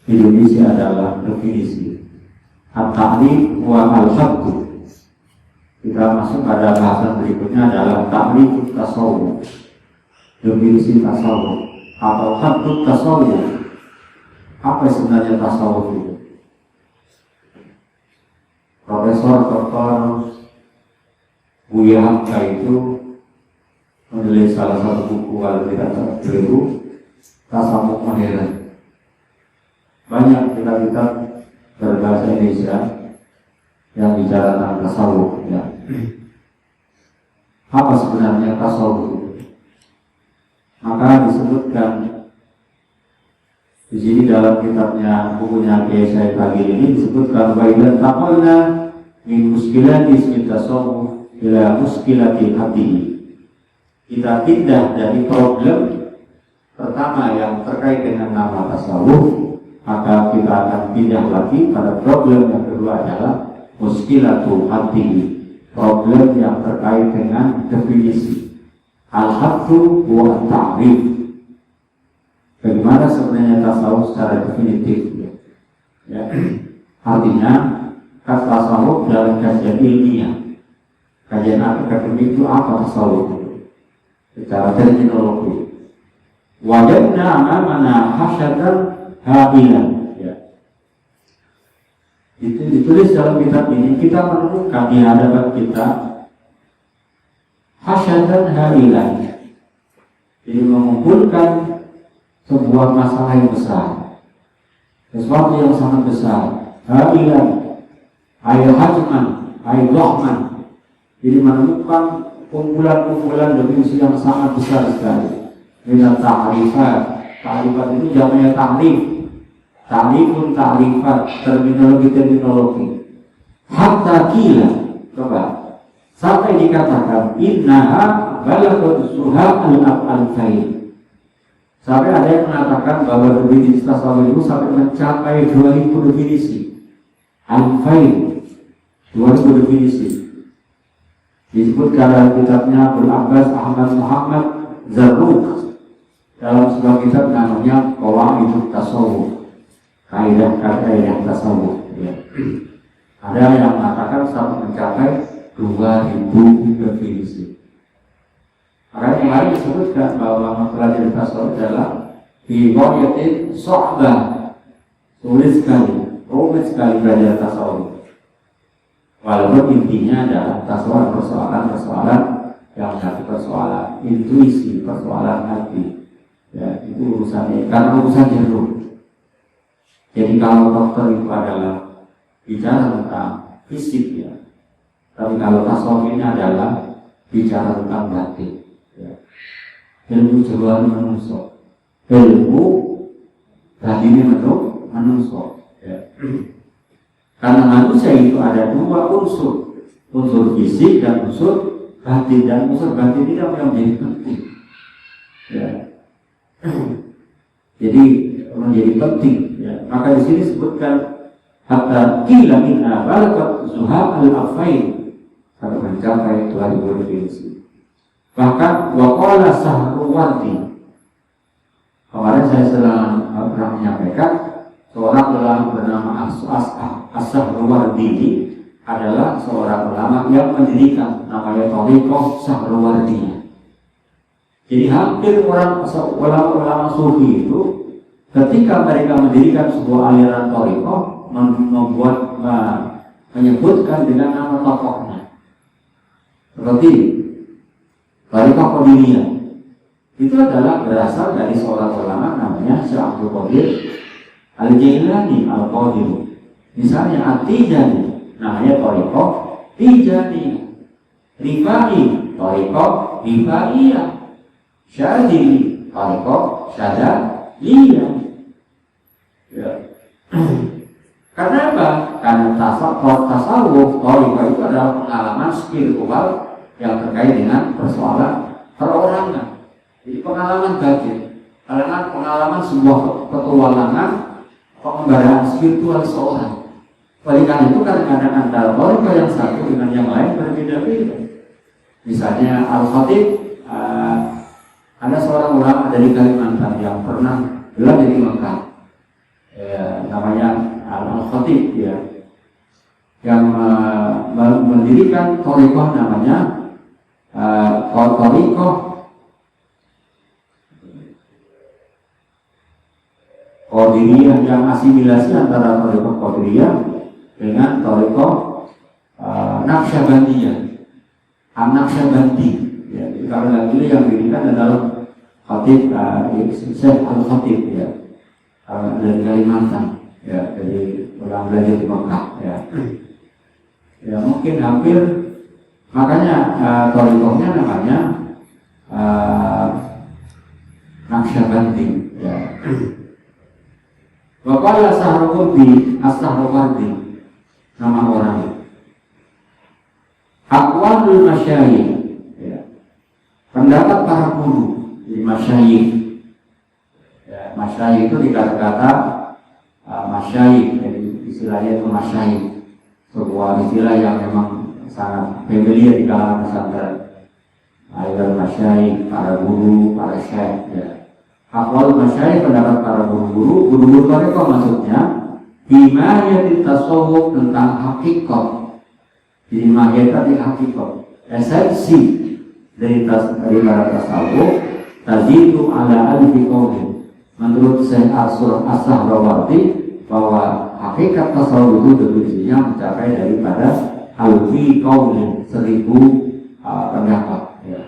Indonesia adalah definisi. At-ta'rif wa al-haqqu. Kita masuk pada bahasan berikutnya adalah ta'rif tasawuf. Definisi tasawuf atau haqqu tasawuf. Apa sebenarnya tasawuf itu? Profesor Dr. Buya Hamka itu menulis salah satu buku kalau tidak keliru, Tasawuf Modern. Banyak kitab-kitab berbahasa Indonesia yang bicara tentang tasawuf. Ya. Apa sebenarnya tasawuf? Maka disebutkan di sini dalam kitabnya, bukunya Kiai Said Agil ini disebutkan bahwa taqalna min muskilati ismi tasawuf ila muskilati hati. Kita pindah dari problem pertama yang terkait dengan nama tasawuf, maka kita akan pindah lagi pada problem yang kedua adalah muskilatu hati, problem yang terkait dengan definisi. Al-haqqu wa at-ta'rif. Bagaimana sebenarnya tasawuf secara definitif? Ya. Artinya, kata tasawuf dalam kajian ilmiah, kajian akademik itu apa tasawuf? Secara terminologi. Wajadna amamana hasyatan habilan. Ya. Itu ditulis dalam kitab ini, kita menemukan di hadapan kita hasyatan habilan. Jadi mengumpulkan sebuah masalah yang besar, sesuatu yang sangat besar. Habilan, ayat hajman, ayat dohman. Jadi menemukan kumpulan-kumpulan definisi yang sangat besar sekali. Dengan ta'rifat, ta'rifat itu jamanya ta'rif, ta'rifun ta'rifat, terminologi. Hatta kila, coba, sampai dikatakan innaha balaghat suha al-af'al. Sampai ada yang mengatakan bahwa definisi tasawuf itu sampai mencapai 2000 definisi. Al-Fail, 2000 definisi. Disebut dalam kitabnya Abdul Abbas Ahmad Muhammad Zarruq dalam sebuah kitab namanya Qawaidut Tasawuf, kaidah-kaidah tasawuf. Ya. Ada yang mengatakan sampai mencapai 2000 definisi. Makanya kemarin disebutkan bahwa mempelajari tasawuf adalah biqayatin sohbah, sulit sekali, rumit sekali belajar tasawuf. Walaupun intinya adalah tasawuf persoalan yang satu persoalan intuisi, persoalan hati. Ya, itu urusannya, karena urusan jeruk. Jadi kalau dokter itu adalah bicara tentang fisik ya, tapi kalau tasawuf ini adalah bicara tentang batin. Ya. Ilmu jawaban menusuk, ilmu batinnya menusuk. Ya. Karena manusia itu ada dua unsur, unsur fisik dan unsur batin, dan unsur batin ini yang menjadi penting. Ya. Jadi menjadi penting. Ya. Maka di sini disebutkan hatta qila minna balaghat zuhab al-afain, sampai mencapai 2000 definisi. Bahkan waqala Sahrawardi, kemarin saya pernah menyampaikan seorang ulama bernama As-Sahrawardi ini adalah seorang ulama yang mendirikan namanya Thariqah Sahrawardi. Jadi hampir ulama sufi itu ketika mereka mendirikan sebuah aliran Thariqah menyebutkan dengan nama tokohnya. Seperti Thariqah Qadiriyah itu adalah berasal dari seorang ulama namanya Syekh Abdul Qadir Al-Jailani Al-Qadir. Misalnya At-Tijani namanya Thariqah Tijani, Rifai Thariqah Rifaiyah, Syadzili Thariqah Syadzaliyah. Ya. Karena apa? Karena tasawuf Thariqah itu adalah pengalaman spiritual yang terkait dengan persoalan perorangan. Jadi pengalaman batin, pengalaman sebuah petualangan, pengembaraan spiritual seorang. Oleh karena itu kadang-kadang antara Thariqah yang satu dengan yang lain berbeda-beda. Misalnya Al-Khatib, ada seorang ulama dari Kalimantan yang pernah belajar di Mekah. namanya Al-Khatib ya, yang mendirikan thariqah namanya thariqah Qadiriyah, yang asimilasi antara thariqah Qadiriyah dengan thariqah Naqsyabandiyah, An-Naqsyabandi ya. Karena itu yang didirikan adalah Khatib Syekh Al-Khatib ya, dari Kalimantan ya, dari orang belajar di Mekah ya. Ya mungkin hampir, makanya thariqahnya namanya Naqsyabandi ya. Waqala Sahrawardi, As-Sahrawardi nama orang. Aqwalul masyayikh ya, pendapat para guru di masyayikh ya. Masyayikh itu dikata-kata masyayikh, jadi istilahnya itu masyayikh, sebuah istilah yang memang sangat familiar di kalangan pesantren. Ayat masyayikh, para guru, para syekh ya. Aqwal masyayikh, pendapat para guru-guru thariqah maksudnya bimahiyatit tasawuf, tentang hakikat. Jadi mahiyat di hakikat, esensi dari para tasawuf, tazidu ala alfi qaulin. Menurut Syekh As-Sahrawardi bahwa hakikat tasawuf itu definisinya mencapai daripada alfi qaulin, 1000 pendapat ya.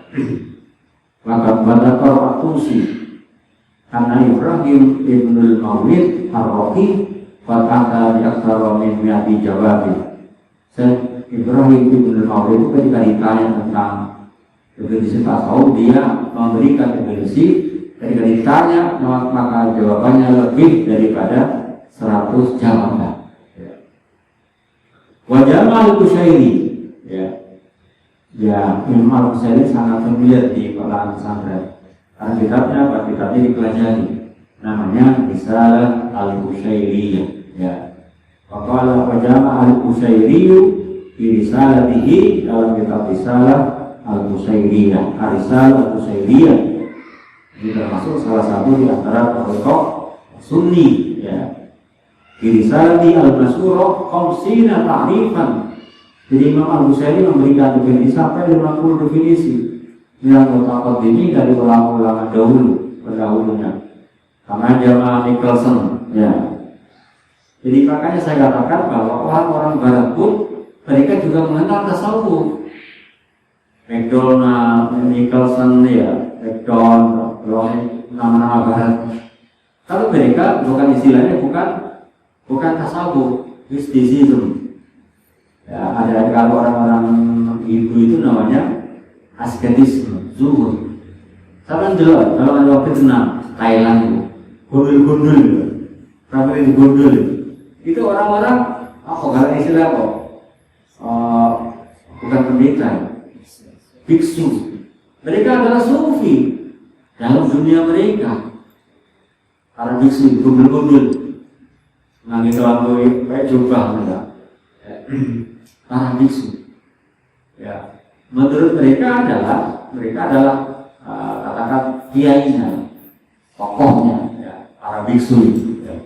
Maka pada Al-Tusi karena Ibrahim ibnul Mawlid Ar-Raqi fatata di aksara min mi'ati jawabi. Ibrahim ibnul Mawlid itu ketika ditanya tentang definisi tasawuf, dia memberikan definisi. Ketika ditanya maka jawabannya lebih daripada 100 jawaban ya. Wajah Al-Qushairi ya, Imam Al-Qushairi sangat familiar di kalangan pesantren karena kitabnya kitabnya dipelajari, namanya Risalah Al-Qushairiyah ya. Waqala wajama Al-Qushairi di risalatihi, dalam kitab Risalah Al-Qushairiyah. Risalah Al-Qushairiyah ini termasuk salah satu di antara thariqah Sunni ya. Di risalati al-masyhurah khamsina ta'rifan. Jadi Imam Al-Qushairi memberikan definisi sampai 50 definisi yang mutaqaddimi dari ulama-ulama pendahulunya. Karena Jamaah Nicholson ya. Jadi makanya saya katakan bahwa orang-orang barat pun mereka juga mengenal tasawuf. McDonald, Nicholson ya, McDonald, nama-nama barat. Kalau mereka bukan istilahnya bukan tasawuf, mysticism. Ya, ada kalau orang-orang Ibu itu namanya asketisme, zuhud. Sama jelas kalau ada waktu tenang, Thailand, gondol-gondol, ramai di gondol. Itu orang-orang kalau istilah apa? Bukan pendeta, biksu. Mereka adalah sufi dalam dunia mereka. Para biksu gundul-gundul, nangis lalu kayak jubah mereka. Para biksu. Ya, menurut mereka adalah katakan kiainya, tokohnya, ya, para biksu itu. Ya.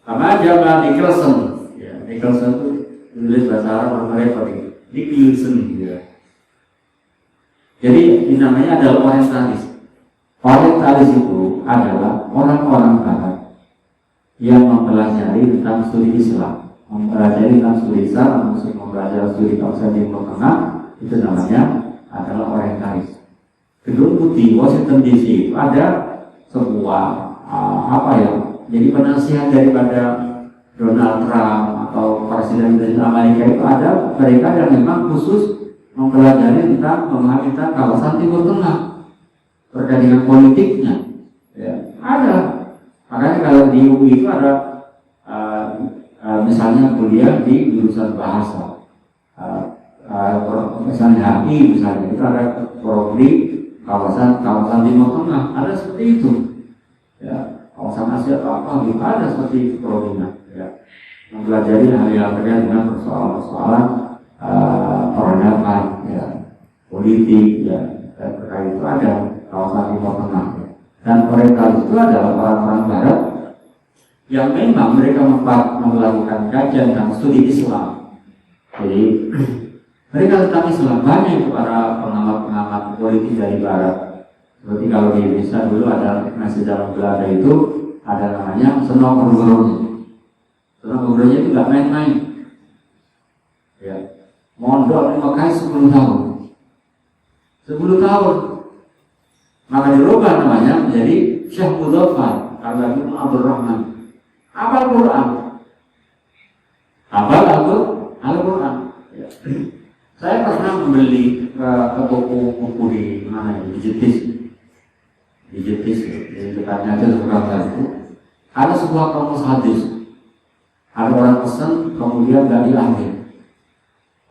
Sama Jamaah Nicholson, ya, Nicholson itu tulis bahasa Arab mereka Nicholson, ya. Jadi ini namanya adalah orientalis. Orientalis itu adalah orang-orang barat yang mempelajari tentang studi Islam, mempelajari tentang studi Islam, mempelajari studi kawasan Timur Tengah, itu namanya adalah orientalis. Gedung Putih Washington DC itu ada sebuah jadi penasihat daripada Donald Trump atau presiden Amerika itu ada mereka yang memang khusus mempelajari tentang memahami tentang kawasan Timur Tengah terkait dengan politiknya. Ya, ada. Makanya kalau di UI itu ada misalnya kuliah di jurusan bahasa, misalnya HI misalnya itu ada prodi kawasan Timur Tengah, ada seperti itu. Ya. Kawasan Asia atau apa gitu ada seperti itu prodinya ya. Mempelajari hal-hal terkait dengan persoalan-persoalan peradaban ya, politik ya, dan terkait itu ada kawasan Timur Tengah ya. Dan orientalis itu adalah orang-orang Barat yang memang mereka melakukan kajian dan studi Islam. Jadi mereka tentang Islam, banyak para pengamat-pengamat politik dari Barat. Seperti kalau di Indonesia dulu ada masih zaman Belanda itu ada namanya Seno Guru-Gurunya. Seno Guru-Gurunya itu nggak main-main. Ya, mondok di Mekah 10 tahun. 10 tahun. Maka dirubah namanya menjadi Syekh Muzaffar bin Abdul Rahman. Hafal Quran. Hafal Al-Quran. Ya. Saya pernah membeli ke toko buku di mana ya, di Jetis, di dekatnya aja sekarang itu. Ada sebuah kamus hadis. Ada orang pesan, kemudian nggak diambil.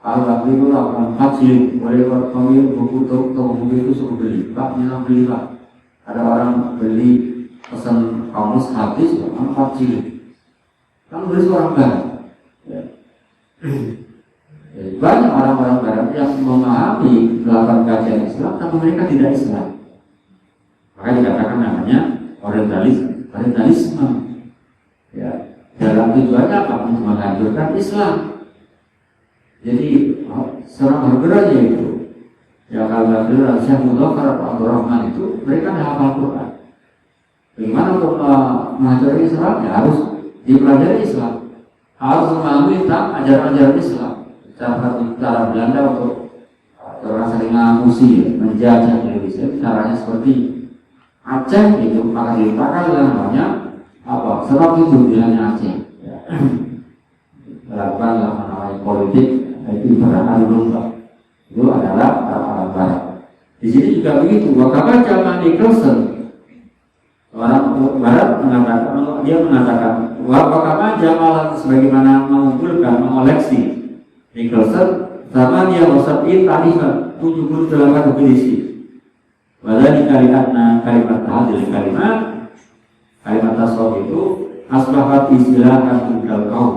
Kalau nggak beli itu lakukan 4 jilid. Boleh pemilik buku toko buku itu suruh beli. Pak, jangan beli Pak. Ada orang beli pesan kamus hadis 4 jilid. Kan beli seorang Barat. Ya. Banyak orang-orang Barat yang memahami melakukan kajian Islam, tapi mereka tidak Islam. Maka dikatakan namanya orientalisme. Ya, dalam tujuannya apa? Untuk menghancurkan Islam. Jadi serang bergeraknya itu. Ya kalau beliau Syekh Muzaffar bin Abdul Rahman itu mereka dah hafal Quran. Bagaimana untuk menghancurkan Islam? Ya harus dipelajari Islam, harus memahami tentang ajaran-ajaran Islam. Cara Belanda untuk orang sering ngamusi, menjajah Indonesia, caranya seperti Aceh itu, maka diletakkan namanya apa? Sebab itu dia hanya Aceh. Ya. Melakukan namanya politik, itu ibarat domba. Itu adalah orang Barat. Di sini juga begitu. Waktu zaman Nicholson, orang Barat mengatakan waktu zaman sebagaimana mengumpulkan, mengoleksi Nicholson zaman yang wasabin tarifan 78 definisi. Wadani kalimat hadil kalimat tasawuf itu asbahat istilah tunggal kaum.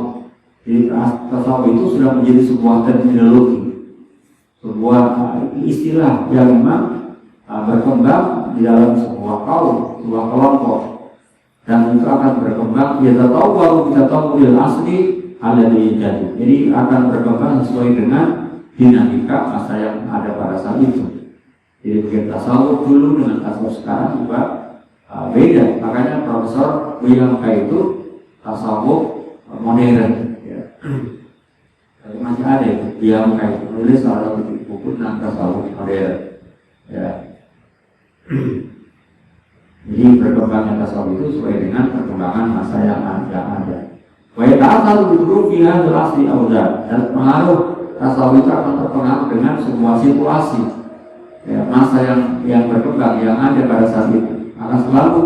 Jadi tasawuf itu sudah menjadi sebuah terminologi, sebuah istilah yang memang berkembang di dalam sebuah kaum, sebuah kelompok, dan itu akan berkembang. Kita tahu bil asli ada di jadi. Jadi akan berkembang sesuai dengan dinamika masa yang ada pada saat itu. Jadi begitu tasawuf dulu dengan tasawuf sekarang juga beda. Makanya Profesor Wiyamka itu tasawuf modern. Ya. Masih ada itu Wiyamka itu menulis salah satu buku tentang tasawuf modern. Ya. Jadi berkembangnya tasawuf itu sesuai dengan perkembangan masa yang ada. Wa'ita'asal bidru fiha asli awzat, dan pengaruh tasawuf itu akan terpengaruh dengan sebuah situasi, ya, masa yang berkembang yang ada pada saat itu akan selalu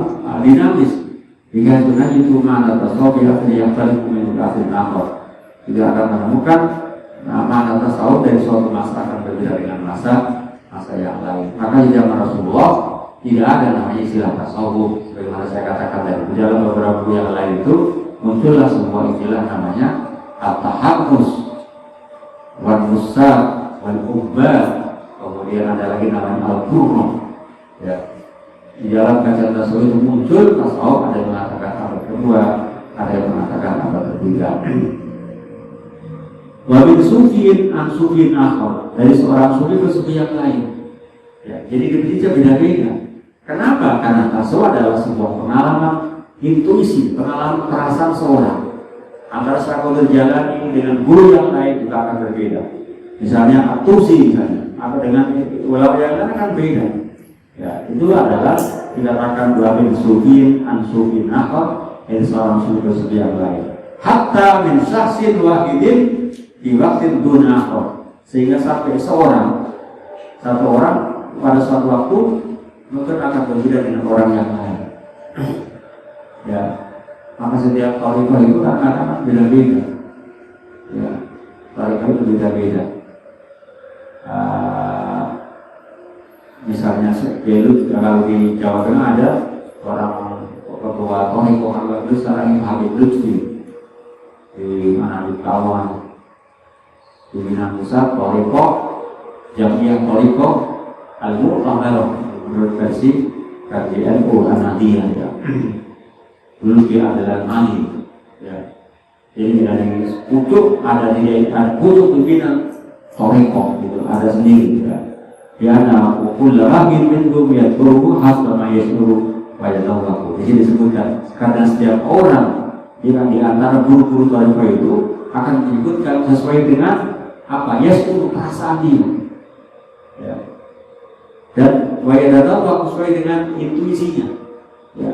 dinamis. Jika sebenarnya itu mana tasawuf yang paling komunikasi nakor, tidak akan menemukan mana tasawuf dari suatu masa akan berbeda dengan masa yang lain. Maka di zaman Rasulullah tidak ada namanya istilah tasawuf. Sebagaimana saya katakan dari dalam beberapa buku yang lain itu muncullah sebuah istilah namanya at-tahaqqus wal musab wal ubbad, kemudian ada lagi namanya al-qurun. Ya. Di dalam kajian tasawuf itu muncul tasawuf, ada yang mengatakan abad kedua, ada yang mengatakan abad ketiga. Wa min sufin an sufin akhar, dari seorang sufi ke sufi yang lain. Ya, jadi definisinya beda-beda. Kenapa? Karena tasawuf adalah sebuah pengalaman intuisi, pengalaman perasaan seorang. Antara seorang berjalan dengan guru yang lain juga akan berbeda. Misalnya atusi misalnya, atau dengan ulama yang lain akan beda. Ya, itu adalah dikatakan dua bin sufin an sufin akhar, dari seorang sufi ke sufi yang lain. Hatta min syahsin wahidin di waktu duna akhar, sehingga sampai satu orang pada suatu waktu mungkin akan berbeda dengan orang yang lain. Ya, maka setiap thariqah itu akan beda-beda. Ya, thariqah itu beda-beda. Misalnya Gelut, kalau di Jawa Tengah ada orang ketua thariqah Al itu sekarang Habib Lutfi di mana di Kawan, di Minang Pusat, thariqah Jamiah Thariqah Al-Mu'tamarah menurut versi KJNU Ahmadiyah ya. Dulu dia adalah Mali ya. Jadi ada yang kutuk, ada kutuk pimpinan Toreko gitu, ada sendiri ya. Biana ukul rahim minhum yadruhu hasba ma yasuru wa yadawwahu. Jadi disebutkan karena setiap orang yang di antara guru-guru Toreko itu akan menyebutkan sesuai dengan apa yasuru perasaan dia ya. Dan wa yadawwahu sesuai dengan intuisinya ya.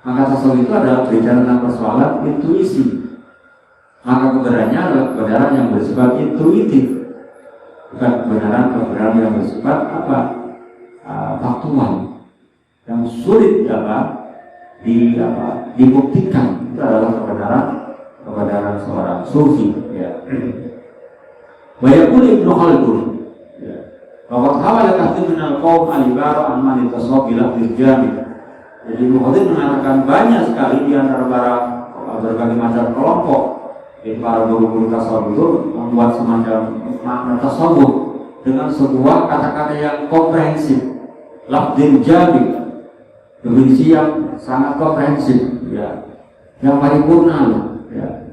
Maka tasawuf itu adalah berbicara tentang persoalan intuisi. Maka kebenarannya adalah kebenaran yang bersifat intuitif, bukan kebenaran yang bersifat faktual, yang sulit dibuktikan. Itu adalah kebenaran seorang sufi. Ya. Wayakul Ibnu Khaldun. Bahwa hawala kathir minal qaum al-ibara an man tasawwuf ila dirjami. Jadi Ibnu Khaldun mengatakan banyak sekali di antara berbagai macam kelompok para guru-guru tasawuf itu membuat semacam makna tasawuf dengan sebuah kata-kata yang komprehensif, lafdin jami, definisi yang sangat komprehensif, ya, yang paripurna, ya.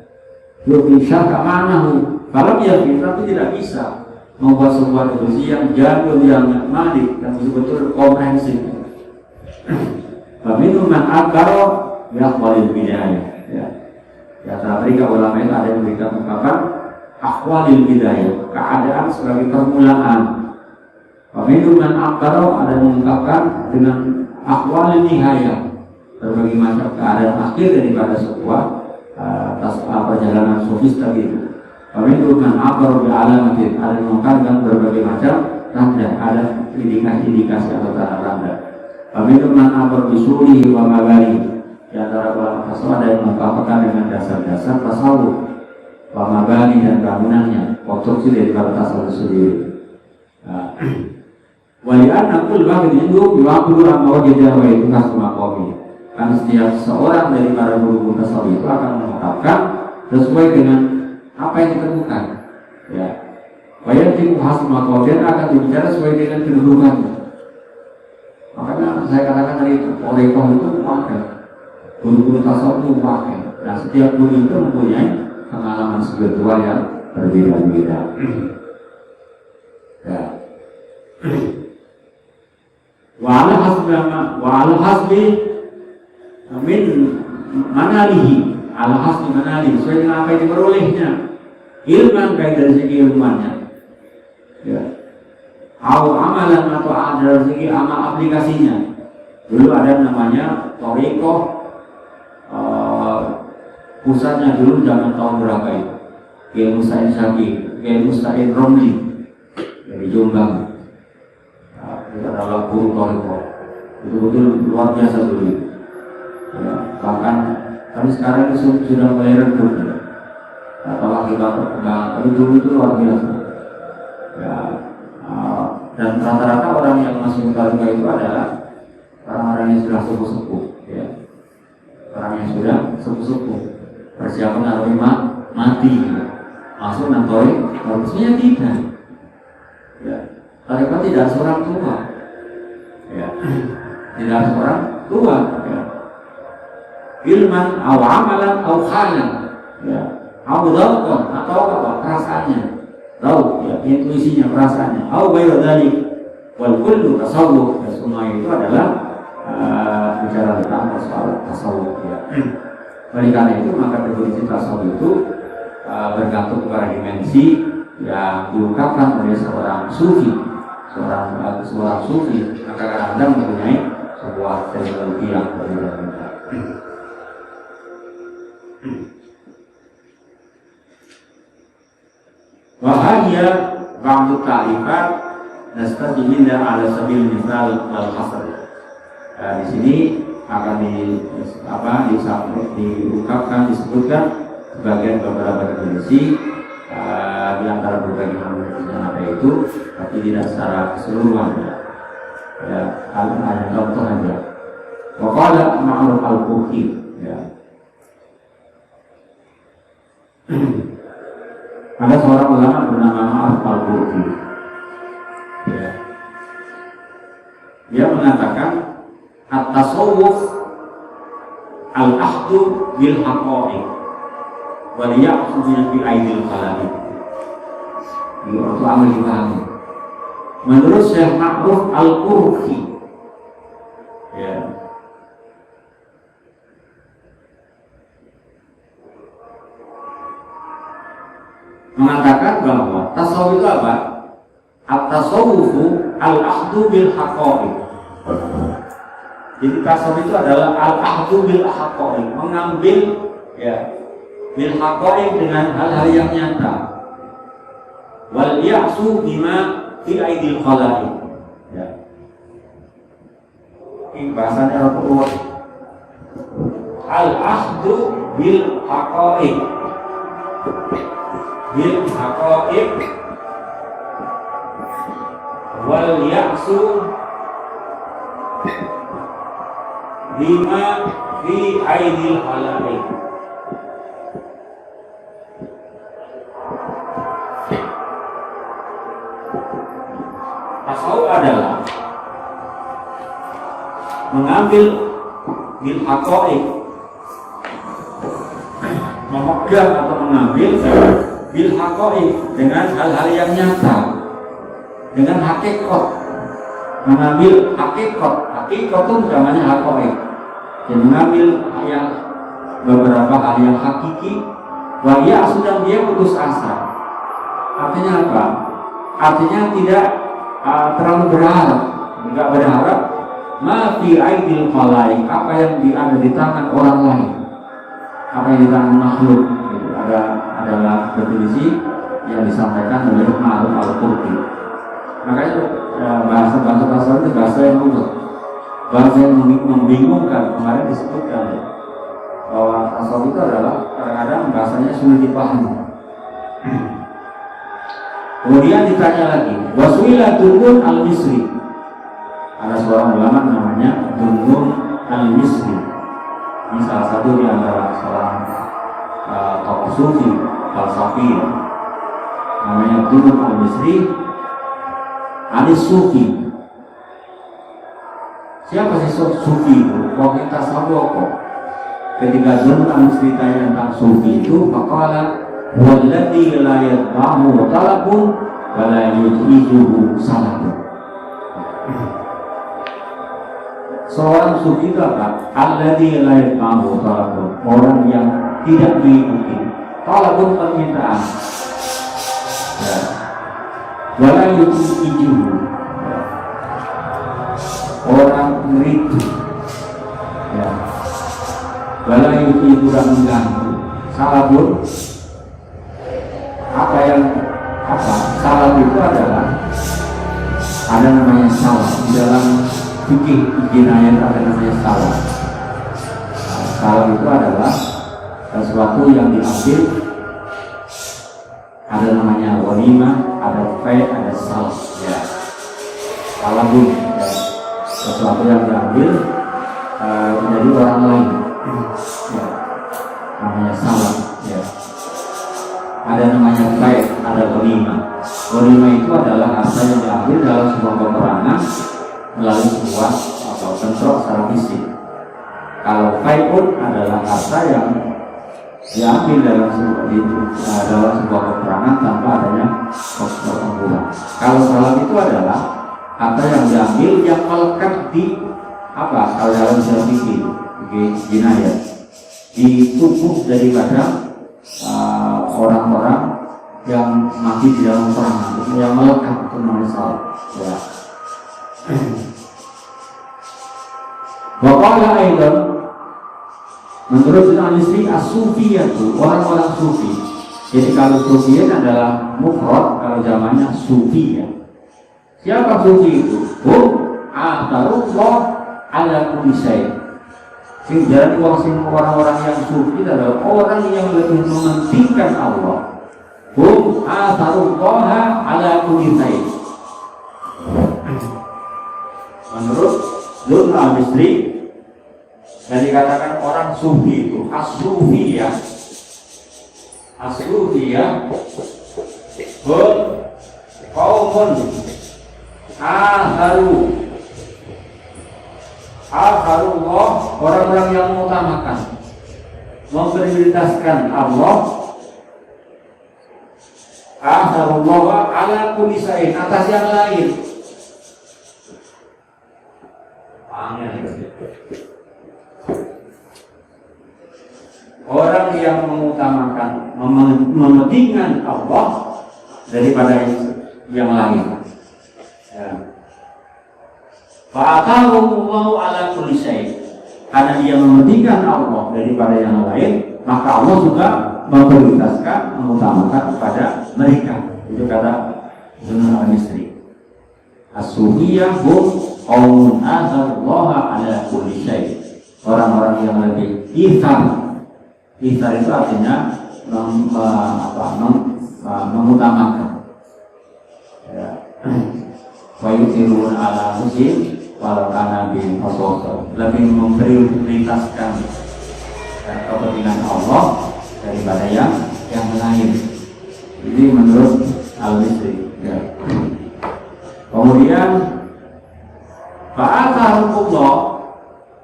Bisa tak manahu, kalau dia tapi tidak bisa membuat sebuah definisi yang jami, yang madik, yang betul-betul komprehensif. Faminhum man akbaro biaqwalil bidayah, ya. Di antara mereka ulama itu ada yang memberikan ungkapan akhwalil bidayah, keadaan sebagai permulaan. Faminhum man akbaro, ada yang mengungkapkan dengan akhwalil nihayah, berbagai macam keadaan akhir daripada sebuah perjalanan sufis tadi itu. Faminhum man akbaro bi alamatin, ada yang mengungkapkan berbagai macam tanda, ada indikasi atau tanda-tanda. Faminhum man akbaro bi suri wa mabani. Di antara ulama tasawuf ada yang mengungkapkan dengan dasar-dasar tasawuf, pemabani dan bangunannya, konstruksi daripada tasawuf sendiri. Walian akul bagi itu diwakil amma wajah wa itu kasma kopi. Karena setiap seorang dari para guru tasawuf itu akan mengungkapkan sesuai dengan apa yang ditemukan. Ya, wayang timu hasma kopi akan berbicara sesuai dengan kedudukannya. Makanya saya katakan tadi itu Toreko itu pakai. Guru-guru tasawuf itu pakai. Nah, setiap guru itu mempunyai pengalaman spiritual yang berbeda-beda. Ya. Wa ala hasbi min manalihi, ala hasbi manalihi, sesuai dengan apa yang diperolehnya. Ilman baik dari segi ilmuannya. Ya. Atau amalan atau dari segi amal aplikasinya. Dulu ada namanya Toreko. Pusatnya dulu zaman tahun berapa itu? Kiai Musta'in Syaki, Kiai Musta'in Romli dari Jombang. Itu adalah guru Toreko. Betul-betul luar biasa dulu. Ya, bahkan tapi sekarang itu sudah mulai redup. Ya. Atau akibat perkembangan, tapi dulu itu luar biasa. Ya, dan rata-rata orang yang masuk Toreko itu adalah orang-orang yang sudah sepuh-sepuh. Ya. Orang yang sudah sepuh-sepuh. Persiapan arwah mati masuk nantori harusnya tidak ya. Toreko tidak seorang tua ya. Tidak seorang tua ya. Ilman aw amalan aw khalan ya. Aw dhaqan atau apa perasaannya tahu ya, intuisinya perasaannya aw ghairu dzalik wal kullu tasawuf. Ya, semua itu adalah bicara tentang persoalan tasawuf ya. Oleh karena itu maka definisi tasawuf itu bergantung kepada dimensi yang diungkapkan oleh seorang sufi, seorang sufi. Maka kadang-kadang mempunyai sebuah terminologi yang berbeda-beda. Wahaya ba'du ta'rifat nastajiminda ala sabil misal al-hasr. Di sini akan diungkapkan, disebutkan sebagian beberapa definisi di antara berbagai macam apa itu, tapi tidak secara keseluruhan. Ya, hanya contoh saja. Waqala Ma'ruf al-Qurti. Ya. Ada seorang ulama bernama Ma'ruf al-Qurti. Ya. Dia mengatakan tasawuf al-ahdu bil haqa'iq wal ya'khudhu bi aidil khalaiq. Itu amal dipahami. Menurut Syekh Ma'ruf Al-Qurfi, ya, mengatakan bahwa tasawuf itu apa? At-tasawufu al-ahdu bil haqa'iq. Jadi tasawuf itu adalah al-ahdu bil haqa'iq, mengambil ya bil haqa'iq dengan hal-hal yang nyata. Wal ya'su bima fi aidil khalaiq. Ya. Ini bahasanya Rasulullah. Al-ahdu bil haqa'iq. Bil haqa'iq wal ya'su bima fi aidil khalaiq. Tasawuf adalah mengambil bil haqa'iq, memegang atau mengambil bil haqa'iq dengan hal-hal yang nyata, dengan hakikat, mengambil hakikat itu namanya haqa'iq. Dan mengambil yang beberapa hal yang hakiki, waya sudah dia putus asa. Artinya apa? Artinya tidak terlalu berharap, enggak berharap ma fi aidil khalaiq, apa yang ada di tangan orang lain, apa yang di tangan makhluk. Itu adalah definisi yang disampaikan oleh Ma'ruf Al-Qurfi. Makanya bahasa itu bahasa yang rumit, bahasa yang membingungkan. Kemarin disebutkan bahwa tasawuf itu adalah kadang-kadang bahasanya sulit dipahami. Kemudian ditanya lagi, wasuila Dungun al-Misri. Ada seorang ulama namanya Dungun al-Misri. Ini salah satu di antara seorang tokoh sufi falsafi, namanya Dungun al-Misri. Anis sufi. Siapa sih sufi itu? Kok kita saboko? Ketika Dungun al-Misri tanya tentang sufi itu, maka walladzi la yadhamu talabun wa la yujizuhu salabun. Seorang sufi itu apa? Alladzi la yadhamu talabun, orang yang tidak mengikuti talabun permintaan, ya, wa la yujizuhu, orang ngeritu, ya, wa la yujizuhu, tidak mengganggu. Salabun salah itu adalah ada namanya salah di dalam fikih jinayat, ada namanya salah. Salah itu adalah sesuatu yang diambil, ada namanya ghanimah, ada fai, ada salah. Ya. Salah pun ya, sesuatu yang diambil menjadi orang lain. Ya. Namanya salah. Ya. Ada namanya fai, ada ghanimah. Ghanimah itu adalah harta yang diambil dalam sebuah peperangan melalui sebuah atau bentrok secara fisik. Kalau fai'un adalah harta yang diambil dalam sebuah peperangan tanpa adanya pertempuran. Kalau salam itu adalah harta yang diambil yang melekat di apa? Kalau dalam istilah fikih, jinayat, di tubuh daripada orang-orang yang mati di dalam perang, yang melekat, itu namanya salah. Ya. Waqala aidan, menurut Al-Misri as-sufiyah itu orang-orang sufi. Jadi kalau sufiyah adalah mufrad, kalau zamannya sufiyah. Siapa sufi itu? Atharullah ala kulli syai'. Jadi orang-orang yang sufi adalah orang yang lebih mementingkan Allah. Atharullah ala kulli syai'. Menurut Dungun al-Misri, yang dikatakan orang sufi itu as-sufiyah qaumun atharu Akharullah, orang-orang yang mengutamakan, memprioritaskan Allah. Akharullah ala kulli syai'in, atas yang lain. Orang yang mengutamakan, mementingkan Allah daripada yang lain. Ya. Fa'akarullahu ala kulli syai', karena dia mementingkan Allah daripada yang lain, maka Allah juga memprioritaskan, mengutamakan kepada mereka. Itu kata Sunan Al-Misri. As-sufiyah hum qaumun atharullaha ala kulli syai', orang-orang yang lebih ithar. Ithar itu artinya mengutamakan. Ya. Wa yuthirun ala musim walau kana bil fasawta, lebih memprioritaskan kepentingan Allah daripada yang lain. Ini menurut Al-Misri. Ya. Kemudian fa'atharullah,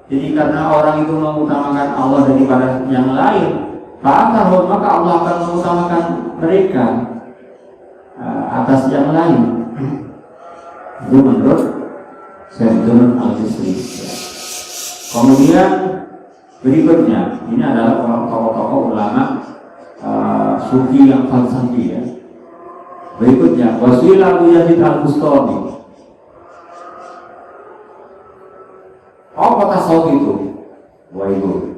jadi karena orang itu mengutamakan Allah daripada yang lain, fa'atharullah, maka Allah akan mengutamakan mereka atas yang lain. Itu menurut Syaikhul Al-Misri. Kemudian berikutnya, ini adalah tokoh-tokoh ulama sufi yang falsafi ya. Berikutnya Wasilah Abu Yazid Al-Bustami. Apa tasawuf itu? Wah itu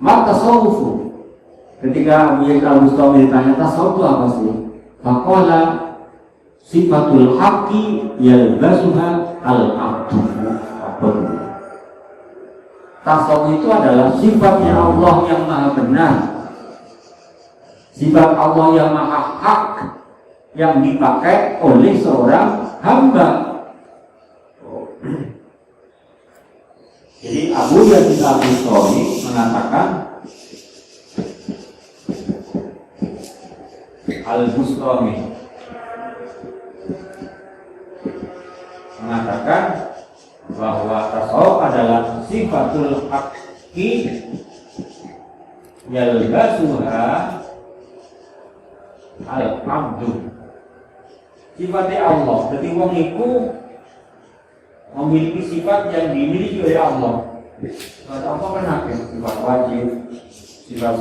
mak tasawufu. Ketika Abu Yazid Al-Bustami ditanya tasawuf itu apa sih? Faqala sifatul haqqi yalbasuha al-abdu. Tasawuf itu adalah sifatnya Allah yang maha benar, sifat Allah yang maha hak, yang dipakai oleh seorang hamba. Jadi Abu Yazid Al-Bustami mengatakan, Al-Bustami mengatakan bahwa tasawuf adalah sifatul haqqi yalbasuha al-abdu. Sifatnya Allah, jadi wong iku memiliki sifat yang dimiliki oleh Allah. Sifat apa kan? Sifat wajib, sifat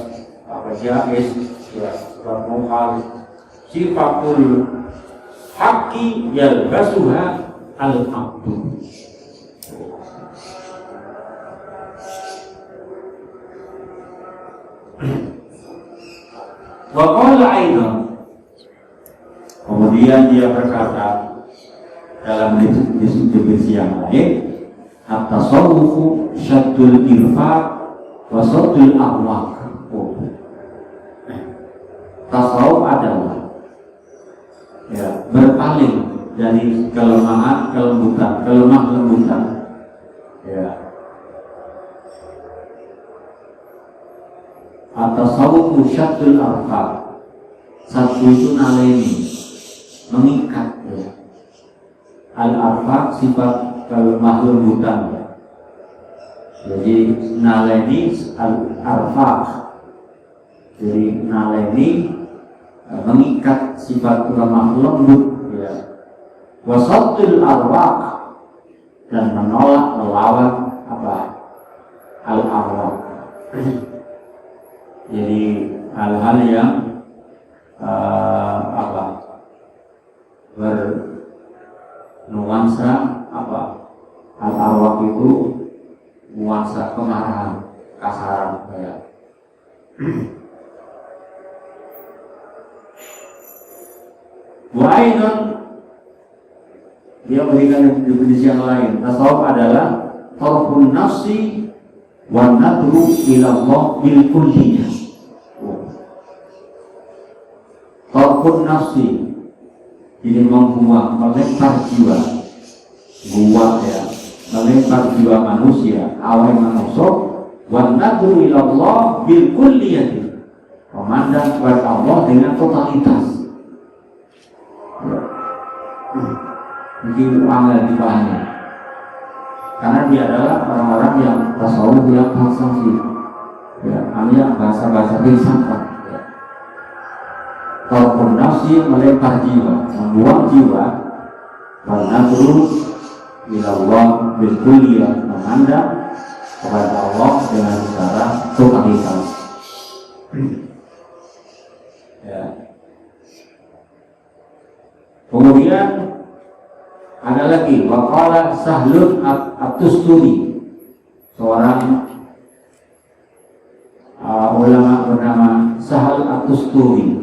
jaiz, sifat muhal, sifatul haqqi yalbasuha al-abdu. Wa qala aidan, kemudian dia berkata dalam definisi yang lain, at-tasawwufu syaddul irfaq wa saddul ahwaq. Tasawuf adalah berpaling dari kelemahan, kelemah lembutan. Ya. At-tasawwuf syaddul irfaq. Satu itu naleni, mengikat ya. Al-arfaq sifat kelemah lembutan ya. Jadi naleni al-arfaq, jadi naleni mengikat sifat lemah lembut ya. Wasatul arwaq, dan menolak melawan apa? Al-arwaq. Jadi hal-hal yang bernuansa al-arwaq itu nuansa kemarahan, kasaran kayak. Wa'aidan, dia berikan definisi yang lain. Tasawuf adalah tarfun nafsi wa nadru ila Allah bil kulliyah. Tarfun nafsi, jadi membuang, melempar jiwa, buang ya, melempar jiwa manusia, awal manusia, wa nadru ila Allah bil kulliyah, memandang kepada Allah dengan totalitas. Mungkin angel dipahami. karena dia adalah orang-orang yang tasawuf yang falsafi, ya, alias bahasa-bahasa filsafat. Walaupun nafsi melempar jiwa, membuang jiwa, karena terus bila Allah berkuliah menghadap kepada Allah dengan cara totalitas. Ya. Kemudian ada lagi waqala Sahlun At-Tusturi, seorang ulama bernama Sahal At-Tusturi.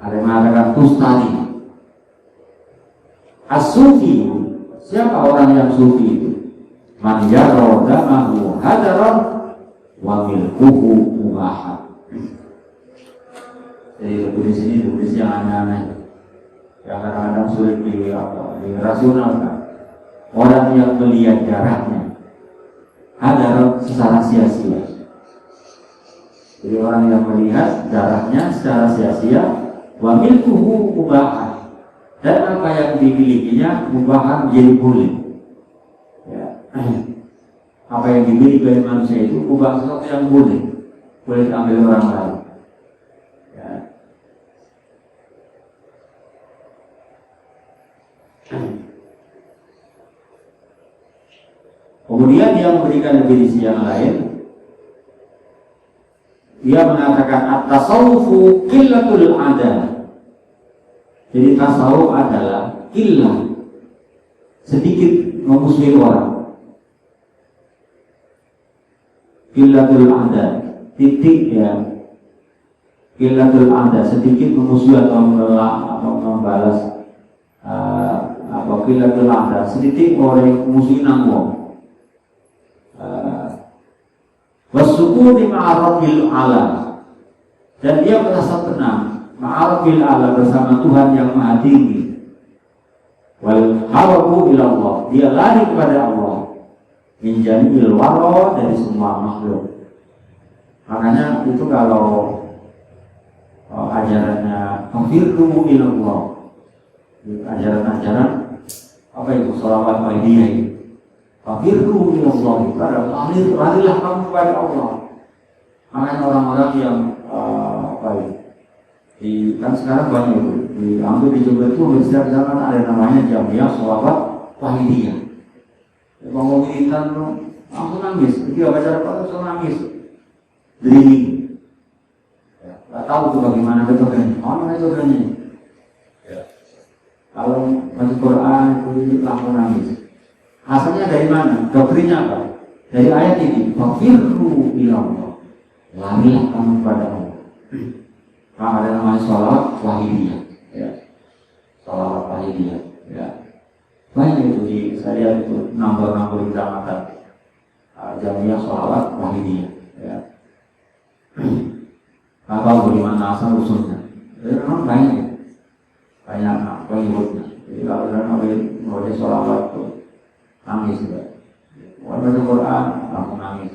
Ada yang mengatakan Tustari. As-Sufi, siapa orang yang sufi itu? Man yara damahu hadaran wa milkuhu mubahan. Jadi di sini tulis yang aneh-aneh, yang kadang-kadang sulit dirasionalkan. Orang yang melihat darahnya hadaran secara sia-sia. Jadi orang yang melihat darahnya secara sia-sia, wa milkuhu mubahan, dan apa yang dimilikinya mubahan menjadi boleh. Ya. Apa yang dimiliki oleh manusia itu mubah, sesuatu yang boleh diambil orang lain. Ya. Kemudian dia memberikan definisi yang lain. Dia mengatakan at-tasawufu qillatul adab. Jadi tasawuf adalah qillah, sedikit memusuhi orang. Qillatul adab, titik ya. Qillatul adab, sedikit memusuhi atau menolak atau membalas qillatul adab, sedikit orang memusuhi nanggung. Wasukuni ma'arabil alam, dan dia merasa tenang ma'arabil alam bersama Tuhan yang maha tinggi. Wal harabu ilallah, dia lari kepada Allah. Min jami'il wara, dari semua makhluk. Makanya itu kalau ajarannya fafirru ilallah, ajaran-ajaran apa itu sholawat maidiyah itu, fafirru ilallah, itu adalah larilah kamu kepada Allah. Makanya orang-orang yang kan sekarang banyak itu hampir di Jogja itu setiap zaman ada namanya jamiah sholawat wahidiyah. Ngomong militan tuh langsung nangis, ketika baca apa langsung nangis, dreaming. Gak tahu tuh bagaimana metodenya, mana metodenya. Kalau baca Quran itu langsung nangis. Asalnya dari mana? Doktrinnya apa? Dari ayat ini, fafirru ilallah, larilah kamu kepada Allah. Maka ada namanya sholawat wahidiyah, ya. Sholawat wahidiyah, ya. Banyak itu saya lihat itu nomor-nomor di kecamatan jamiah sholawat wahidiyah, ya. Apa bagaimana asal usulnya? Memang banyak pengikutnya. Jadi kalau mau di sholawat tuh nangis juga. Baca Quran langsung nangis.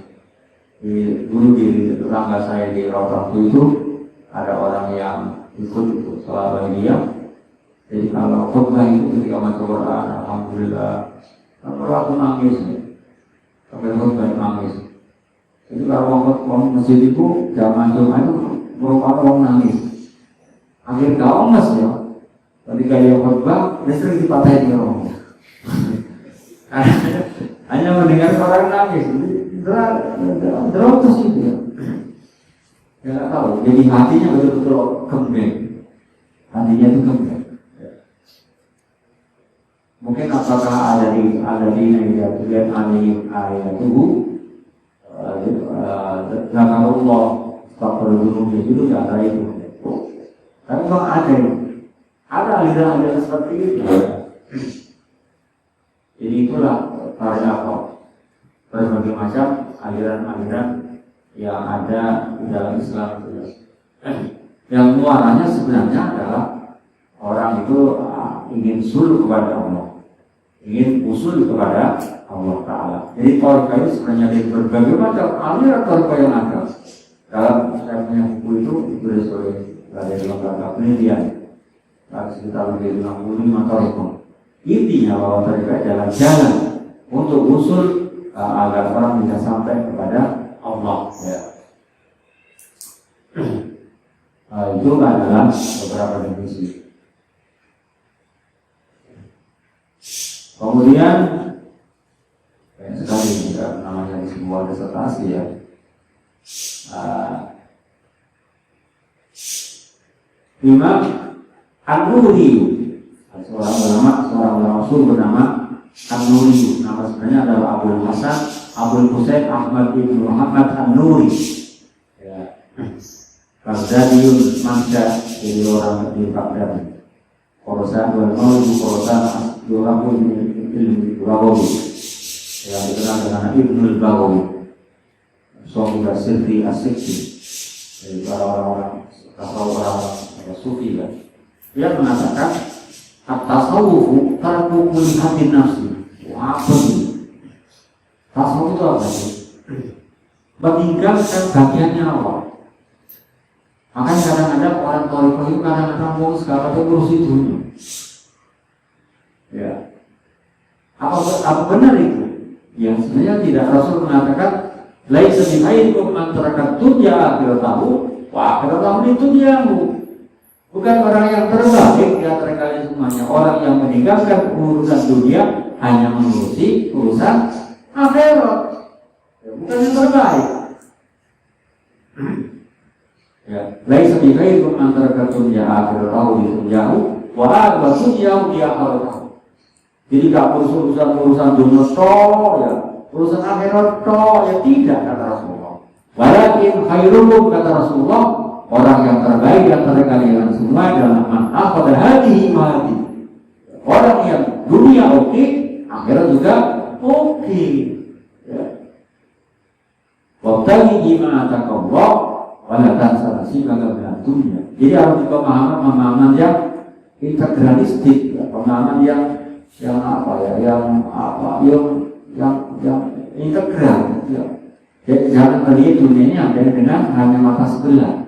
Dulu di tetangga saya di Rotterdam itu ada orang yang ikut sholawat wahidiyah. Jadi kalau khutbah itu ketika baca Quran, alhamdulillah, aku nangis, sampai khutbah nangis. Jadi kalau orang masjid itu zaman Jumat itu merupakan orang nangis. Akhir kau nges ya, ketika dia khutbah, dia sering dipatahin orang. Hanya mendengar orang nangis, terotos itu ya. Ya nggak tahu, jadi hatinya betul-betul gembeng, hatinya itu gembeng. Mungkin apakah ada di ayat ayat itu zakarullah astagfirullah itu tidak ada itu. Tapi memang ada aliran-aliran seperti itu. Jadi itulah apa berbagai macam aliran-aliran yang ada di dalam Islam itu. Yang muaranya sebenarnya adalah orang itu ingin suluk kepada Allah, ingin usul kepada Allah Ta'ala. Jadi tariqah itu sebenarnya dari berbagai macam aliran tariqah yang ada. Dalam saya punya buku itu ditulis oleh dari lembaga penelitian sekitar lebih 65 tariqah. Intinya bahwa tariqah adalah jalan untuk usul agar orang bisa sampai kepada Allah. Ya. Itu adalah beberapa definisi. Kemudian sekali namanya di sebuah disertasi ya. Imam An-Nuri, seorang ulama usul bernama An-Nuri. Nama sebenarnya adalah Abdul Hasan Abdul Husain Ahmad bin Muhammad An-Nuri. Ya. Baghdadiun Mansa, jadi orang di Baghdad. Khorasan wal Maudi Khorasan orang pun ilmu Baghawi. Yang dikenal dengan Ibnul Baghawi. Sohibah Sirri As-Sikhi. Dari orang-orang sufi kan. Dia mengatakan at-tasawwuf tarku kulli hatin nafsi. Wah, apa itu? Tasawuf itu apa sih? Meninggalkan bagian nyawa. Makanya kadang-kadang orang Toriko itu kadang-kadang mau sekarang itu ngurusi dunia. Ya. Apa benar itu? Yang sebenarnya tidak. Rasul mengatakan laisa min khairin man taraka dunya akhiratahu wa akhiratahu itu diamu. Bukan orang yang terbaik di antara kalian semuanya, orang yang meninggalkan urusan dunia hanya mengurusi urusan akhirat. Ya, bukan yang terbaik. Ya, laisa bi khairin man taraka dunya akhiratahu itu wa akhiratahu di akhiratahu. Jadi gak urusan dunia ya, urusan akhirat ya tidak, kata Rasulullah. Walakin khairukum, kata Rasulullah, orang yang terbaik di antara kalian semua adalah man akhadha hadhihi mati. Orang yang dunia oke, akhirat juga oke. Ya. Wabtaghi bima ataqallah wa la tansa nasibaka minad dunya. Jadi harus pemahaman yang integralistik, ya, pemahaman yang integral. Ya. Jadi jangan melihat dunia ini dengan hanya mata sebelah.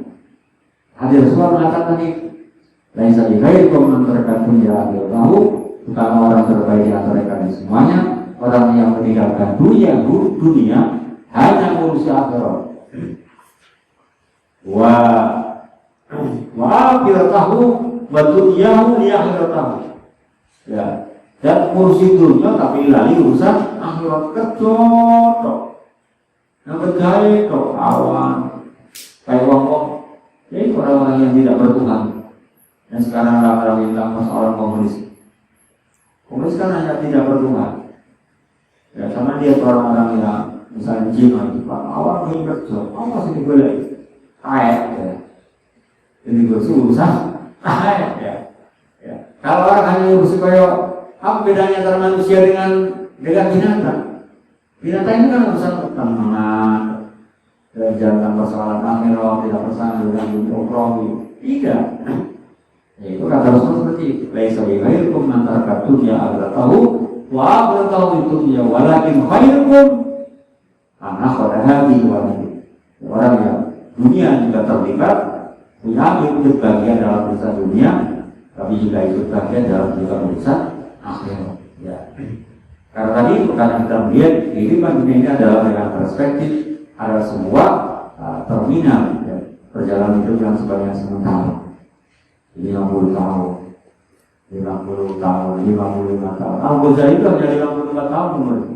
Hadis Rasulullah mengatakan itu, laisa bi khairin man taraka dunya akhiratahu, bukan orang terbaik di antara kalian semuanya, orang yang meninggalkan dunia hanya ngurusi akhirat. Wa akhiratahu wa dunyahu li akhiratahu. Ya. Dan ngurusi dunia tapi lali urusan akhirat kecot. Yang bergaya kok awan kayak wong. Jadi orang-orang yang tidak bertuhan. Dan sekarang orang-orang yang persoalan komunis. Komunis kan hanya tidak bertuhan. Ya, sama dia orang-orang yang misalnya Cina itu, awal ingin kerja, apa sih boleh? Kayak, ya. Jadi berusaha, kayak, ya. Ya. Kalau orang hanya berusaha apa bedanya antara manusia dengan binatang? Binatang itu kan urusan pertemanan. Jangan persoalan akhirat, tidak persoalan dengan dunia ukhrawi. Tidak. Ya, itu kata Rasul seperti itu. Laisa bi khairukum man taraka dunya akhiratahu wa akhiratahu dunya walakin khairukum man akhadha hadhihi wa hadhihi. Orang yang dunia juga terlibat, punya ikut bagian dalam urusan dunia, tapi juga ikut bagian dalam urusan akhirat. Ya. Karena tadi karena kita melihat kehidupan dunia ini adalah dengan perspektif ada sebuah terminal ya, perjalanan hidup yang sebanyak sementara 50 tahun 50 tahun 55 tahun Al-Ghazali itu hanya 54 tahun umurnya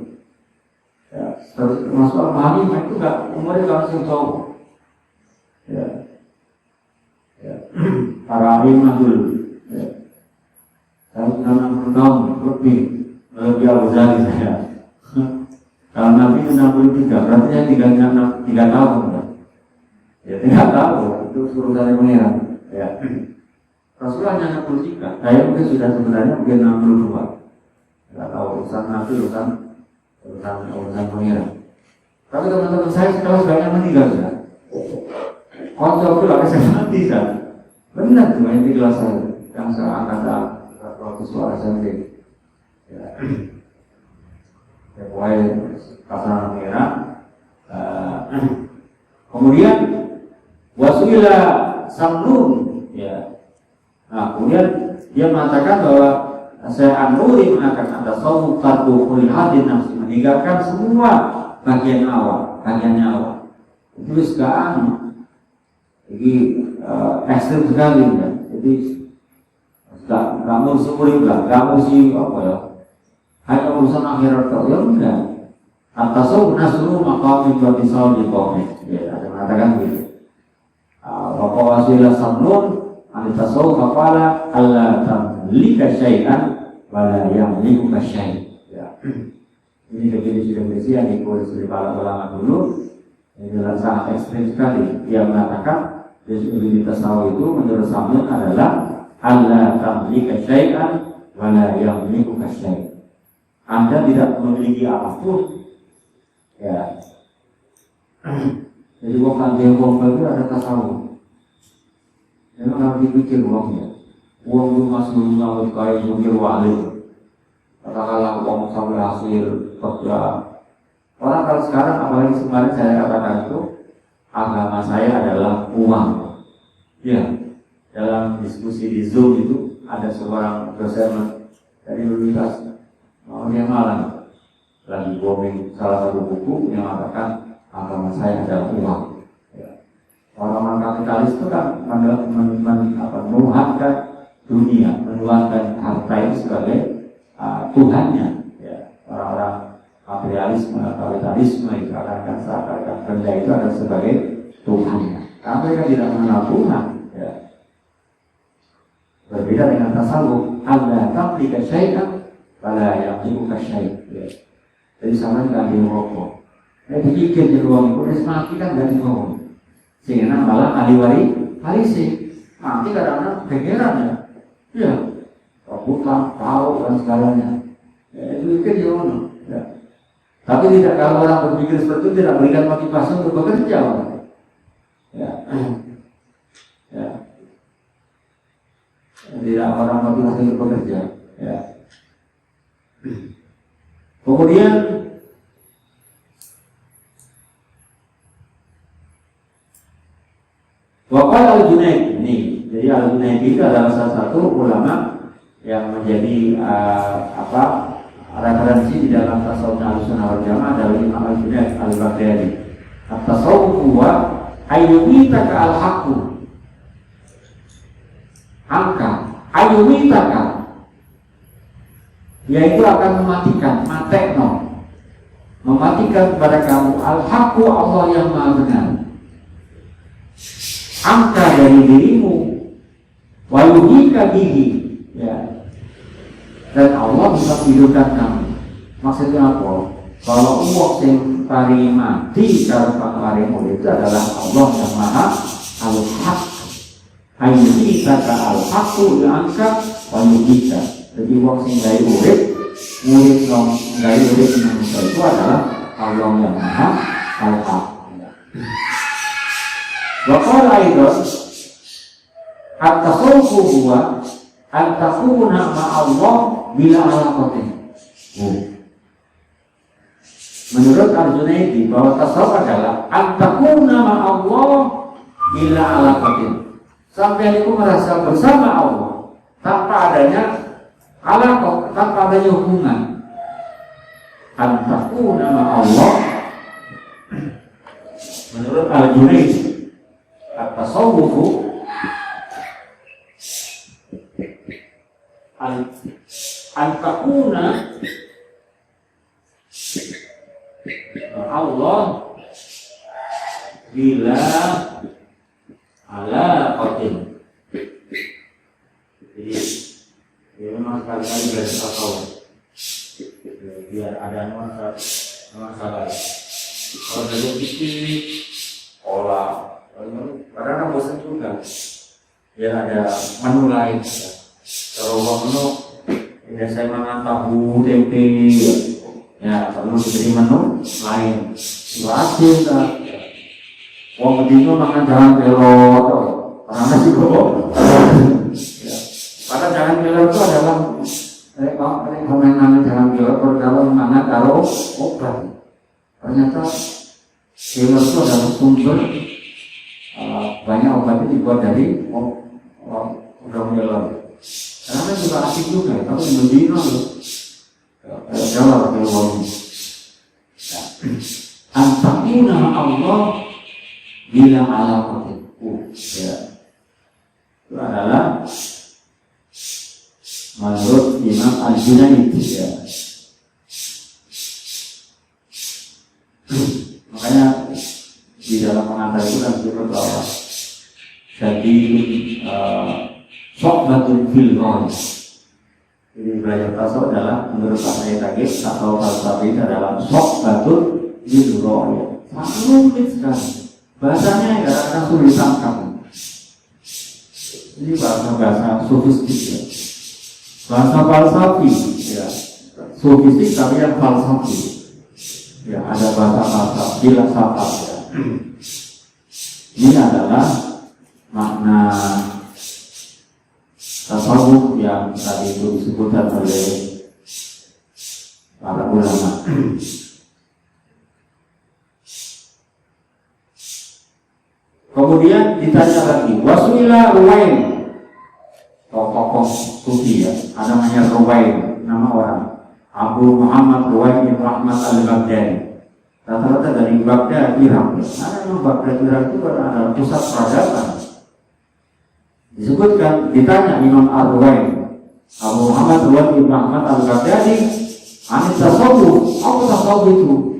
ya, termasuk Al-Mahani itu gak, umurnya gak langsung jauh ya. Ya. Para imam dulu ya. 160 tahun lebih Al-Ghazali saya. Kalau Nabi 63, berarti yang 3 tahun kan? Ya 3 tahun, itu suruh dari pengiran ya. Rasulullah hanya 63, saya mungkin sudah sebenarnya mungkin 62. Tidak tahu, urusan Nabi, urusan pengiran. Tapi teman-teman saya kalau sebanyak meninggal sudah kontrol itu lagi saya mati kan? Benar tuh yang di kelas saya yang saya angkat waktu suara SMP ya. Pokoknya kasar merah. Kemudian wasuila samnun ya. Nah, kemudian dia mengatakan bahwa Saya An-Nuri mengatakan tasawuf tarku kulli hadin nafsi, meninggalkan semua bagian awal, bagian nyawa. Itu sekarang jadi ekstrim sekali ya. Jadi nggak mau seumur enggak, nggak mau si apa ya, hanya urusan akhirat kau ya enggak. At-tasawuf nasru maqamin wa tisawuf di qawmi. Ya, ada mengatakan gitu. Wa wasilah samnun al-tasawuf faqala alla tamlika syai'an wa la yamlikuka syai'. Ya. Ini definisi yang ditulis oleh para ulama dulu. Ini adalah sangat ekstrim sekali. Dia mengatakan definisi tasawuf itu menurut Samnun adalah alla tamlika syai'an wa la yamlikuka syai'. Anda tidak memiliki apapun. Ya. Jadi bukan jengkol itu ada tasawuf. Memang harus dipikir uangnya. Uang itu masih menyambut kayak jungkir wali. Katakanlah uang sampai hasil kerja. Orang kalau sekarang, apalagi kemarin saya katakan itu, agama saya adalah uang. Ya. Dalam diskusi di Zoom itu ada seorang dosen dari universitas yang malam lagi booming salah satu buku yang mengatakan agama saya adalah uang. Ya. Orang-orang kapitalis itu kan menuhankan dunia, menuhankan harta itu sebagai Tuhannya. Ya. Orang-orang kapitalisme itu akan seakan-akan benda itu adalah sebagai Tuhannya. Tapi mereka tidak mengenal Tuhan. Ya. Berbeda dengan tasawuf, Allah tamlika syai'an wala yamlikuka syai'. Ya. Jadi sama nggak dirokok. Dipikir di ruang itu, mati kan nggak dibawa. Sehingga malah ahli warisi mati kadang-kadang kegeran ya. Ya, hutang, tahu dan segalanya. Ya, itu pikir di mana? Ya. Tapi tidak, kalau orang berpikir seperti itu tidak berikan motivasi untuk bekerja. Ya, ya. Tidak orang motivasi untuk bekerja. Ya. Kemudian Waqal al-Junaid ini, jadi al-Junaid itu adalah salah satu ulama yang menjadi referensi di dalam tasawuf Ahlussunnah wal Jamaah adalah Imam al-Junaid al-Baghdadi. At-tasawuf huwa ayyumitaka al-haqqu. Ayyumitaka, yaitu akan mematikan kepada kamu al-haqqu, Allah yang maha benar, angka dari dirimu, wayuhika bihi, ya, dan Allah bisa menghidupkan kamu. Maksudnya apa? Kalau Allah yang pari mati kalau pari itu adalah Allah yang maha al-haq. Ayyuhika al-haqqu angka wayuhika. Jadi wong sing gawe urip, murid wong gawe urip manusia itu adalah Allah yang maha al-haq. Wa qala aidan at-tasawwuf huwa an takuna ma'allah bila alaqatin. Menurut Al-Junaidi bahwa tasawuf adalah an takuna ma'allah bila alaqatin. Sampai itu merasa bersama Allah tanpa adanya alaqah, tanpa adanya hubungan. An takuna ma'allah menurut Al-Junaidi at-tasawwufu an-takuna Allah bila ala qatin. Jadi memang sekali-kali belajar tasawuf biar ada nuansa kalau dari fikih olah kadang-kadang bosan juga. Ya ada menu lain. Kalau menu, ya saya makan tahu, tempe, ya perlu diberi menu lain. Wajib tak. Wong kedino makan jangan pelot, karena juga. Padahal jangan pelot itu adalah komenannya jangan pelot kalau makan taruh obat. Ternyata pelot itu adalah sumber banyak obat itu dibuat dari udang melon. Karena juga asik juga ya, tapi berbina loh. Kayak jawab kayak wangi. Antakuna Allah bila alamatku. Ya, itu adalah menurut Imam Al-Junaid. Ya. Makanya di dalam pengantar itu kan disebut bahwa jadi sokbatun fil ghaib. Jadi belajar tasawuf adalah menurut saya tadi atau falsafah itu adalah sokbatun fil ghaib. Sulit sekali. Bahasanya kadang-kadang sulit ditangkap. Ini bahasa sofistik ya. Bahasa falsafi ya. Sofistik tapi yang falsafi. Ya, ada bahasa falsafah, filsafat ya. Ini adalah makna tasawuf yang tadi itu disebutkan oleh para ulama. Kemudian ditanya lagi, wasuila Ruwain, tokoh sufi ya, ada namanya Ruwain, nama orang Abu Muhammad Ruwain bin Rahmat al-Baghdadi. Rata-rata dari Baghdad, Irak. Karena memang Baghdad, Irak itu adalah pusat peradaban. Disebutkan, ditanya Imam Ar-Ruwain, Abu Muhammad Ruwain bin Rahmat al-Baghdadi, anit tasawuf, apa tasawuf itu?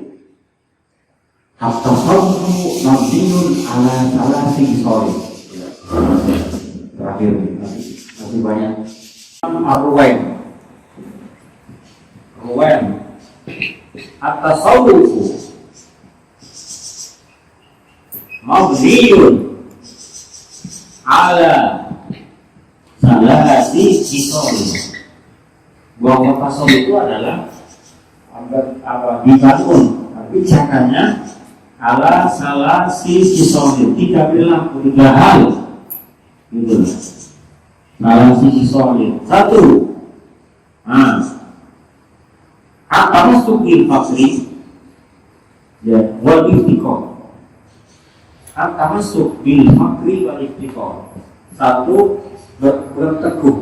At-tasawuf mabniun ala salasi sori. Terakhir masih banyak. Ar-Ruwain at-tasawuf mabniun ala salasi sori. Bahwa tasawuf itu adalah dibangun, tapi caranya ala salah sisi sohir, tidak berlaku 3 hal gitu. Salah sisi sohir. 1, apa masuk bil fakri ya wal iftikor. Apa masuk bil fakri wal iftikor. 1, berteguh,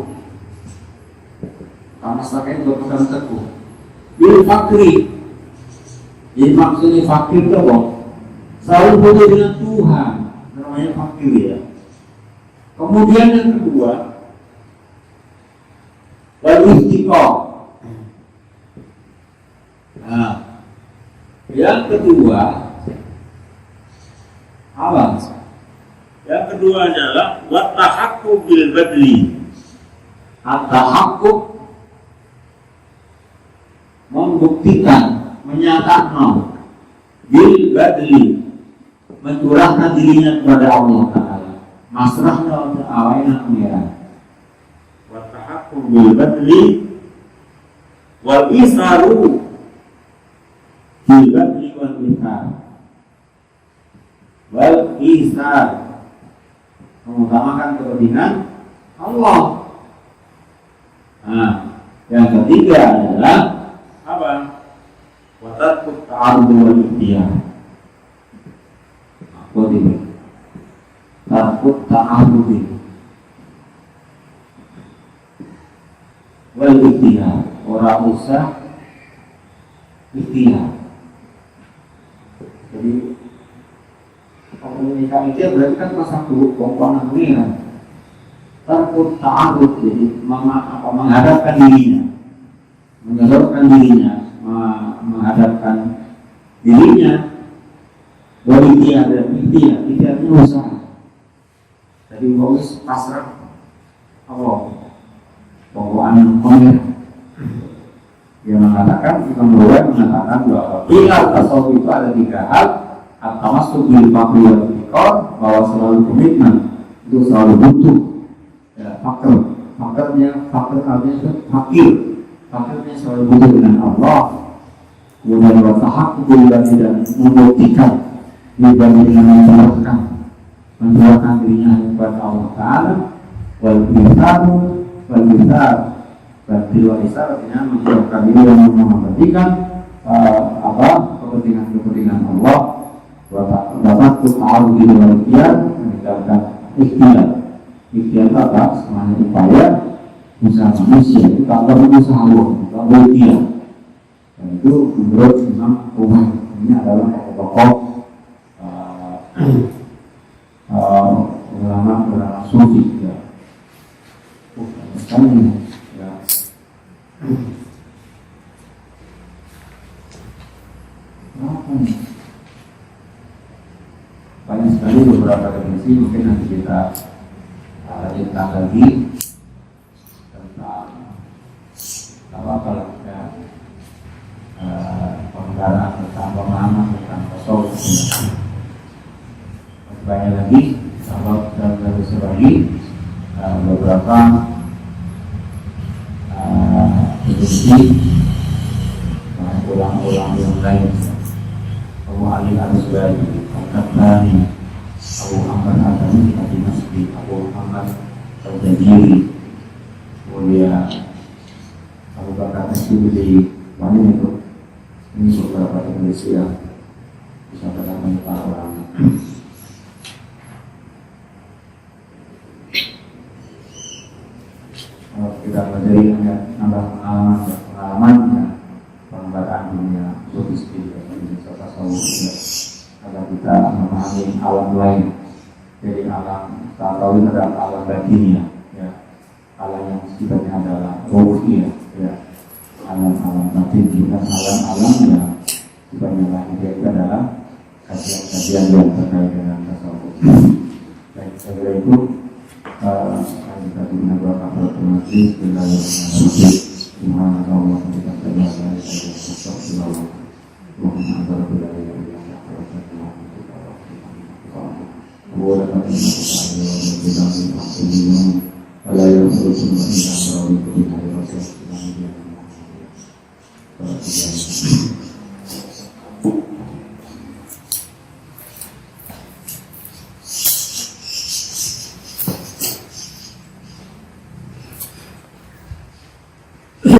masalahnya berpegang teguh bil fakri. Jadi maksudnya fakir itu apa? Selalu butuh dengan Tuhan, namanya fakir ya. Kemudian yang kedua, wal iftikor. Nah, yang kedua apa? Yang kedua adalah wa tahaqqu bil badli. At-tahaqqu membuktikan, menyatakan bil badli, mencurahkan dirinya kepada Allah Ta'ala, masrahnya untuk awainan pengiran. Wa tahaqqu bil badli wal isaru bil badli wal isar. Wal isar, mengutamakan kepentingan Allah. Nah, yang ketiga adalah apa? Wa tarku ta'arud wal ikhtiyar. Apa ini? Tarku ta'arud wal ikhtiyar. Orang usah ikhtiyar. Jadi komunikasi itu berarti kan masa dulu komponen ini kan. Tarku ta'arud, jadi menghadapkan dirinya, menghadapkan dirinya. Walitia dan ikhtiarnya usaha. Jadi bagus pasrah Allah, pokoknya komir. Dia mengatakan, Imam Ruwain mengatakan bahwa bila tasawuf itu ada 3 hal, at-tamassuk bil faqri wal iftikar, bahwa selalu komitmen itu selalu butuh ya, fakirnya fakirnya selalu butuh dengan Allah. Kemudian wa tahaqqu dan membuktikan dibanding dengan mencurahkan dirinya kepada Allah Ta'ala. Wal isar dan wal isar artinya mencurahkan diri dan memperhatikan kepentingan Allah. Wa ta'arud wal ikhtiyar, meninggalkan ikhtiar. Ikhtiar apa? Semuanya upaya usaha manusia itu tanpa usaha Allah, tanpa dia. Dan itu menurut Imam Umar ini adalah tokoh ulama sufi ya. Sekali ya. Apa nih? Banyak sekali beberapa definisi, mungkin nanti kita lanjutkan lagi tentang apa kalau kita penggaraan tentang pemahaman tentang tasawuf. Banyak lagi kalau kita bisa bagi beberapa definisi ulang-ulang yang lain. Abu Ali Al-Subari, Al-Qahtani, Abu Ahmad Adami, Abu Nasbi, Abu Muhammad Al-Jaziri, kemudian Abu Bakar Asyibli, banyak itu. Ini beberapa definisi yang bisa terdapat para ulama. Kalau kita pelajari nambah pengalamannya, pengembaraan dunia sofistik agar kita memahami alam lain. Jadi alam tahu adalah alam batinnya, ya. Alam yang sifatnya adalah ruhiyah, ya. Alam-alam batin bukan alam-alam yang sifatnya lahir, itu adalah kajian-kajian yang terkait dengan tasawuf. Baik, saya kira itu kita punya beberapa pertemuan Bismillahirrahmanirrahim. Subhanallah wa bihamdihi. Wa